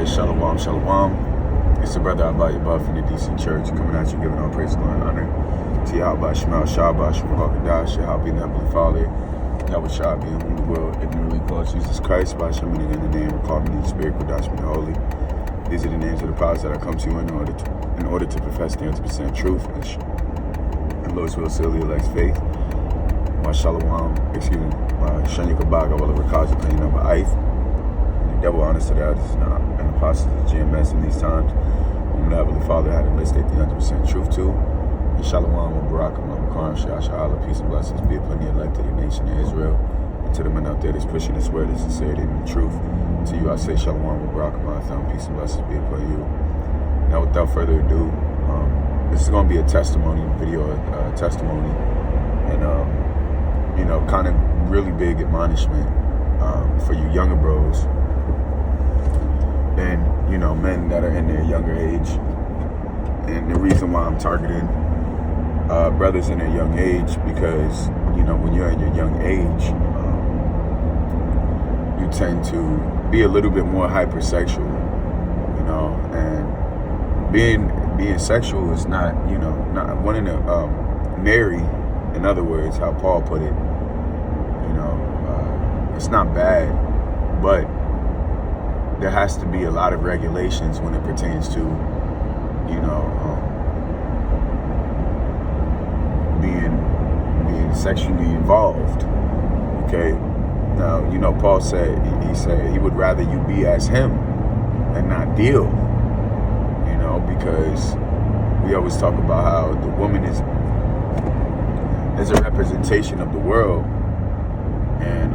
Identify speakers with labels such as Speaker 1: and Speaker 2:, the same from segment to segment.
Speaker 1: Shalom, shalom. It's the brother Abba Yabba from the DC Church, coming at you, giving all praise, glory, and honor to Yahweh, Shema, Shabbat, Shemachadash, Yahweh, the Heavenly Father, Yahweh Shah, being whom the world ignorantly calls Jesus Christ, by Shem, in the name, call me the Spirit, Kodash, me the Holy. These are the names of the powers that I come to you in order to profess the 100% truth and Lord's will seal the elect's faith. Shanya Kabaga, Walla Rakaza, Penny number Ith. The devil honest to that is not an apostle of GMS in these times, whom the Heavenly Father had enlisted the 100% truth to. And Shalom, Barak, Makaram, Sha'ala, peace and blessings be upon the elected nation of Israel. And to the men out there that's pushing this word, the sincerity and the truth. To you I say Shalom, Barak, Makaram, peace and blessings be upon you. Now without further ado, this is going to be a testimony video, testimony, and kind of really big admonishment for you younger bros and, men that are in their younger age. And the reason why I'm targeting brothers in their young age, because, when you're in your young age, you tend to be a little bit more hypersexual, and being sexual is not, not wanting to marry, in other words, how Paul put it, it's not bad, but there has to be a lot of regulations when it pertains to, being sexually involved. Okay. Now, Paul said, he said he would rather you be as him and not deal, because we always talk about how the woman is a representation of the world. And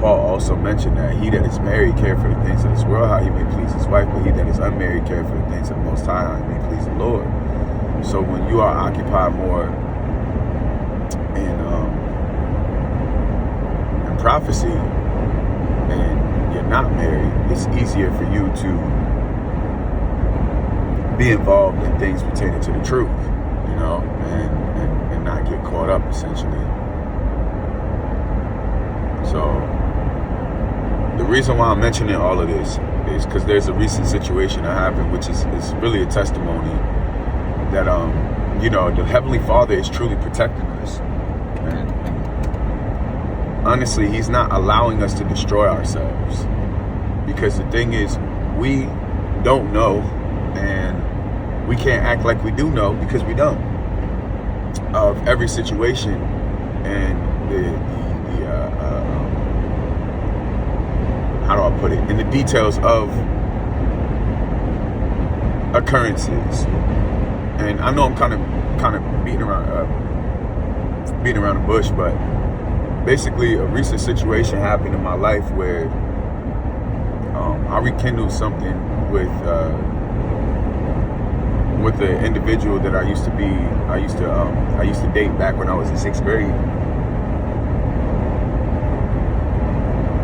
Speaker 1: Paul also mentioned that he that is married care for the things of this world, how he may please his wife, but he that is unmarried care for the things of the Most High, how he may please the Lord. So when you are occupied more in prophecy and you're not married, it's easier for you to be involved in things pertaining to the truth, and not get caught up, essentially. So the reason why I'm mentioning all of this is because there's a recent situation that happened, which is really a testimony that the Heavenly Father is truly protecting us, and honestly, He's not allowing us to destroy ourselves, because the thing is, we don't know, and we can't act like we do know, because we don't, of every situation and how do I put it, in the details of occurrences. And I know I'm kind of beating around the bush, but basically a recent situation happened in my life where I rekindled something with the individual that I used to date back when I was in 6th grade.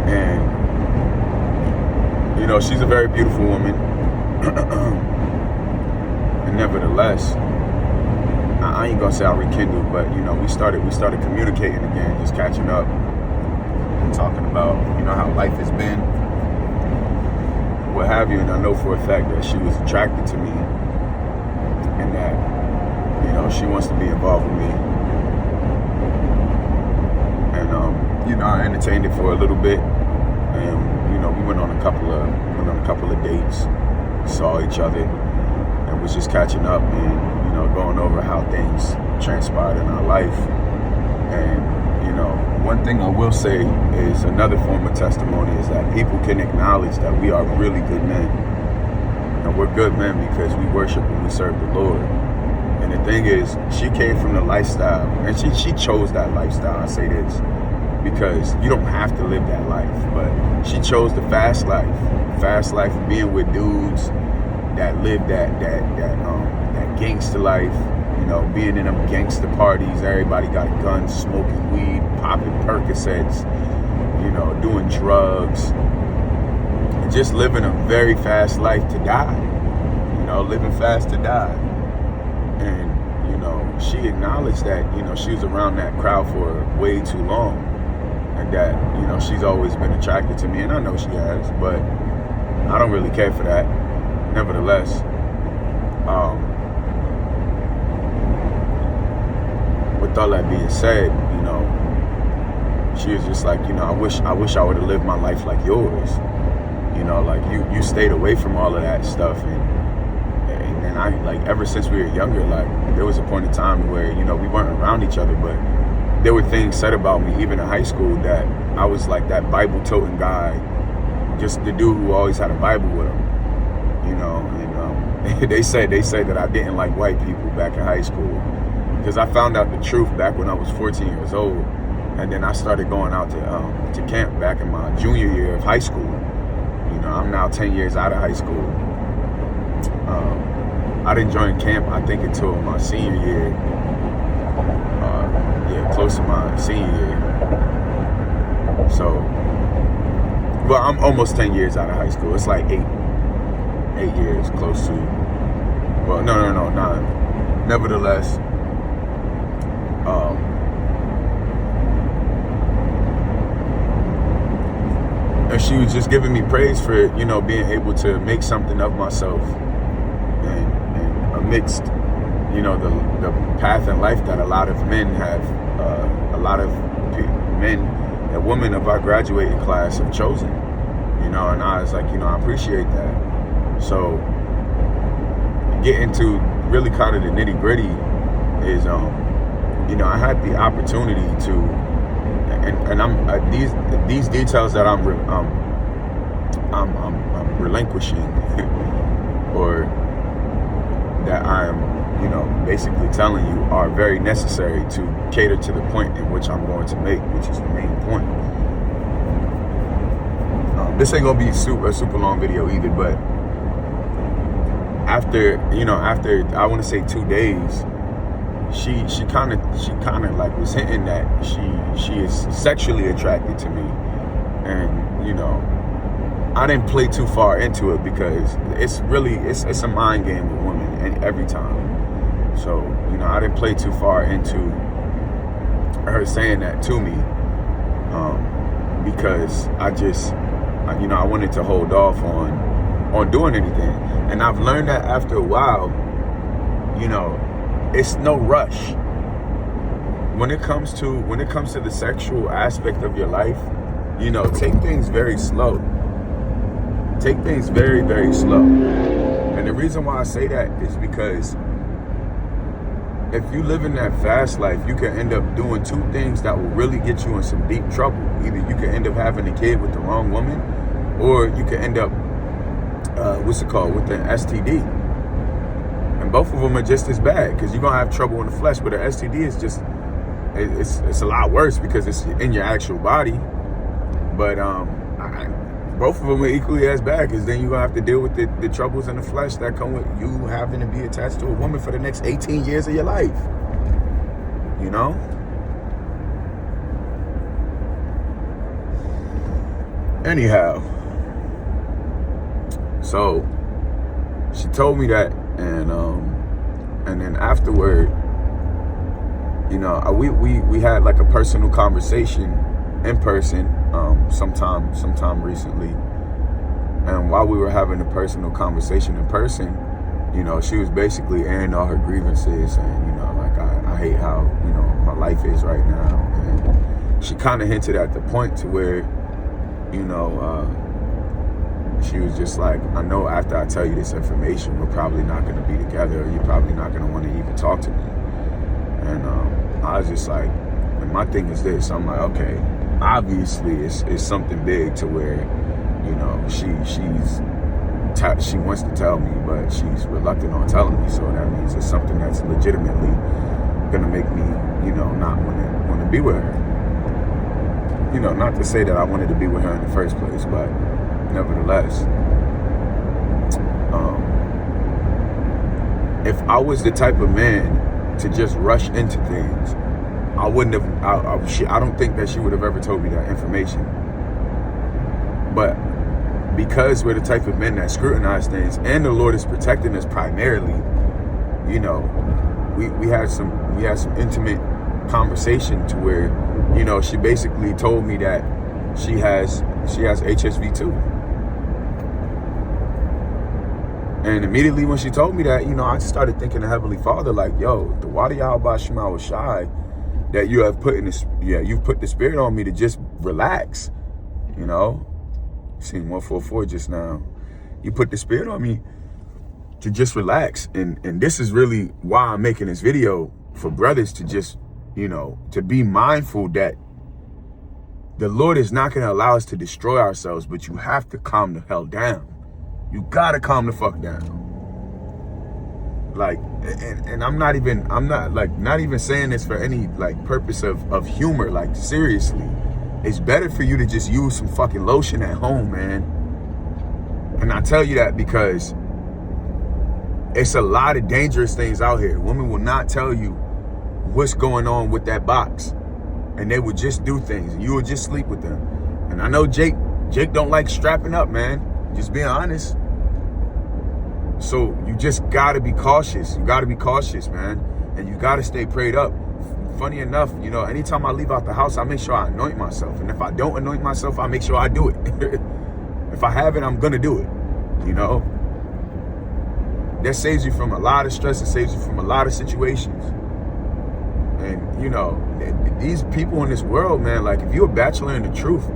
Speaker 1: And she's a very beautiful woman. And nevertheless, I ain't gonna say I rekindled, but we started communicating again, just catching up and talking about how life has been, what have you. And I know for a fact that she was attracted to me, and that she wants to be involved with me. And I entertained it for a little bit, and we went on a couple of dates, saw each other, and was just catching up and going over how things transpired in our life. And one thing I will say is, another form of testimony is that people can acknowledge that we are really good men, and we're good men because we worship and we serve the Lord. And the thing is, she came from the lifestyle, and she chose that lifestyle. I say this because you don't have to live that life, but she chose the fast life of being with dudes that live that gangster life, being in them gangster parties. Everybody got guns, smoking weed, popping Percocets, doing drugs, and just living a very fast life to die, living fast to die. And she acknowledged that she was around that crowd for way too long, and that she's always been attracted to me, and I know she has, but I don't really care for that. Nevertheless, with all that being said, she was just like, I wish I would have lived my life like yours. Like you stayed away from all of that stuff, and I, like, ever since we were younger, like, there was a point in time where, we weren't around each other, but there were things said about me, even in high school, that I was like that Bible-toting guy, just the dude who always had a Bible with him, and they say that I didn't like white people back in high school, because I found out the truth back when I was 14 years old, and then I started going out to camp back in my junior year of high school. I'm now 10 years out of high school. I didn't join camp, I think, until my senior year. Close to my senior year. So, well, I'm almost 10 years out of high school. It's like 8 years, close to. Well, no, 9. Nevertheless, and she was just giving me praise for, being able to make something of myself, and amidst, the path in life that a lot of men have, a lot of men and women of our graduating class have chosen, and I was like, I appreciate that. So, getting to really kind of the nitty gritty is, I had the opportunity to, and I'm these details that I'm relinquishing, or that I'm, basically telling you, are very necessary to cater to the point in which I'm going to make, which is the main point. This ain't gonna be a super long video either, but after I want to say 2 days, she kind of like was hinting that she is sexually attracted to me, and I didn't play too far into it, because it's a mind game with women, and every time. So I didn't play too far into her saying that to me, because I wanted to hold off on doing anything. And I've learned that after a while, it's no rush. When it comes to the sexual aspect of your life, take things very slow. Take things very, very slow. And the reason why I say that is because if you live in that fast life, you can end up doing 2 things that will really get you in some deep trouble. Either you can end up having a kid with the wrong woman, or you can end up, with an STD. And both of them are just as bad, because you're going to have trouble in the flesh. But an STD is just, it's a lot worse because it's in your actual body. But both of them are equally as bad, because then you're going to have to deal with the troubles in the flesh that come with you having to be attached to a woman for the next 18 years of your life. Anyhow, so she told me that, and then afterward, we had like a personal conversation in person, sometime recently. And while we were having a personal conversation in person, she was basically airing all her grievances, and I hate how my life is right now. And she kind of hinted at the point to where she was just like, I know after I tell you this information, we're probably not going to be together, or you're probably not going to want to even talk to me. And I was just like, and my thing is this, I'm like, okay, obviously it's something big to where, she wants to tell me, but she's reluctant on telling me. So that means it's something that's legitimately going to make me, not want to be with her. Not to say that I wanted to be with her in the first place, but nevertheless, if I was the type of man to just rush into things, I wouldn't have. I don't think that she would have ever told me that information. But because we're the type of men that scrutinize things, and the Lord is protecting us primarily, we had some intimate conversation to where, she basically told me that she has HSV too. And immediately when she told me that, you know, I just started thinking of Heavenly Father, like, yo, the water Yahweh Shema was shy that you have put in this, you've put the spirit on me to just relax, you know. Seen 144 just now. You put the spirit on me to just relax. And this is really why I'm making this video, for brothers to just, you know, to be mindful that the Lord is not going to allow us to destroy ourselves, but you have to calm the hell down. You got to calm the fuck down. Like, and I'm not even saying this for any like purpose of humor. Like, seriously, it's better for you to just use some fucking lotion at home, man. And I tell you that because it's a lot of dangerous things out here. Women will not tell you what's going on with that box, and they would just do things, and you would just sleep with them. And I know Jake don't like strapping up, man. Just being honest. So you just gotta be cautious. You gotta be cautious, man. And you gotta stay prayed up. Funny enough, you know, anytime I leave out the house, I make sure I anoint myself. And if I don't anoint myself, I make sure I do it. If I haven't, I'm gonna do it, you know? That saves you from a lot of stress. It saves you from a lot of situations. And, you know, these people in this world, man, like, if you're a bachelor in the truth,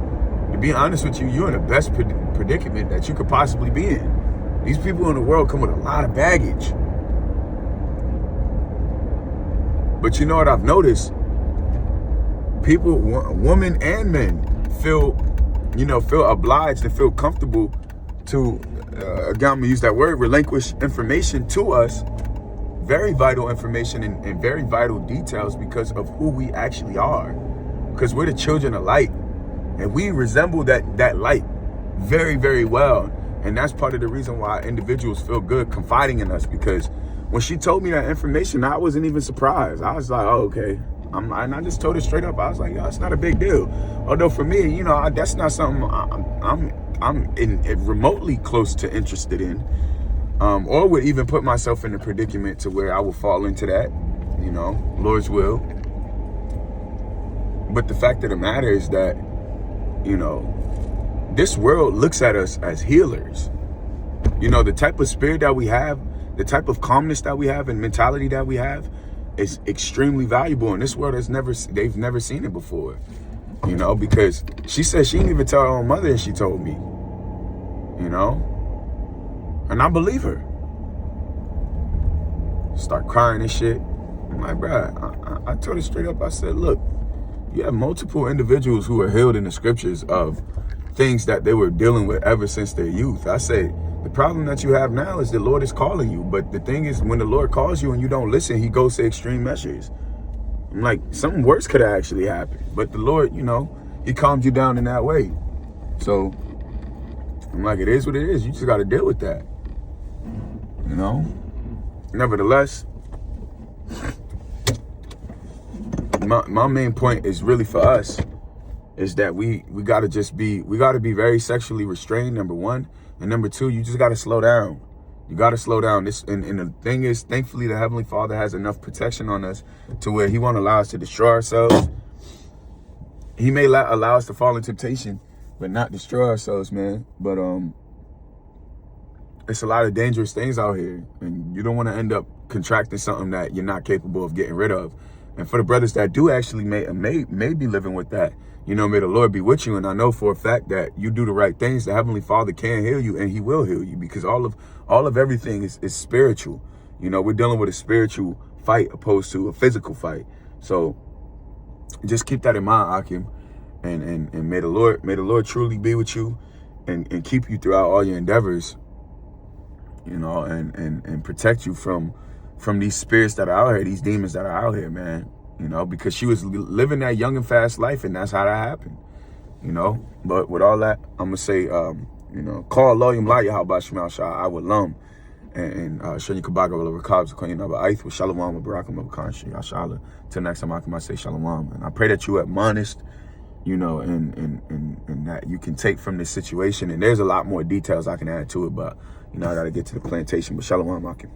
Speaker 1: to be honest with you, you're in the best predicament that you could possibly be in. These people in the world come with a lot of baggage. But you know what I've noticed? People, women and men, feel obliged and feel comfortable to, again, I'm gonna use that word, relinquish information to us, very vital information and very vital details, because of who we actually are. Because we're the children of light, and we resemble that light very, very well. And that's part of the reason why individuals feel good confiding in us, because when she told me that information, I wasn't even surprised. I was like, oh, okay. And I just told her straight up. I was like, yo, it's not a big deal. Although for me, you know, that's not something I'm remotely close to interested in, or would even put myself in a predicament to where I would fall into that, you know, Lord's will. But the fact of the matter is that, you know, this world looks at us as healers. You know, the type of spirit that we have, the type of calmness that we have and mentality that we have is extremely valuable. And this world they've never seen it before. You know, because she said she didn't even tell her own mother, and she told me, you know, and I believe her. Start crying and shit. I'm like, bruh, I told her straight up. I said, look, you have multiple individuals who are healed in the scriptures of things that they were dealing with ever since their youth. I say, the problem that you have now is the Lord is calling you. But the thing is, when the Lord calls you and you don't listen, he goes to extreme measures. I'm like, something worse could have actually happened. But the Lord, you know, he calmed you down in that way. So I'm like, it is what it is. You just got to deal with that. You know? Nevertheless, my main point is really for us is that we got to be very sexually restrained, number one. And number two, you just got to slow down. You got to slow down. And the thing is, thankfully, the Heavenly Father has enough protection on us to where he won't allow us to destroy ourselves. He may allow us to fall in temptation, but not destroy ourselves, man. But it's a lot of dangerous things out here, and you don't want to end up contracting something that you're not capable of getting rid of. And for the brothers that do actually may be living with that, you know, may the Lord be with you. And I know for a fact that you do the right things, the Heavenly Father can heal you, and he will heal you, because all of everything is spiritual. You know, we're dealing with a spiritual fight opposed to a physical fight. So just keep that in mind, Akim. And may the Lord truly be with you and keep you throughout all your endeavors, you know, and protect you from these spirits that are out here, these demons that are out here, man. You know, because she was living that young and fast life, and that's how that happened, you know. But with all that, I'm going to say, you know, call Loyum La Yahweh Shema Shah, I would lum, and Shani Kabaga will recobs, you know, Aith with Shalom with Barakum of Kanshi, Ashala. Till next time, I can say Shalom. And I pray that you admonished, you know, and that you can take from this situation. And there's a lot more details I can add to it, but, you know, I got to get to the plantation. But Shalom, Akim.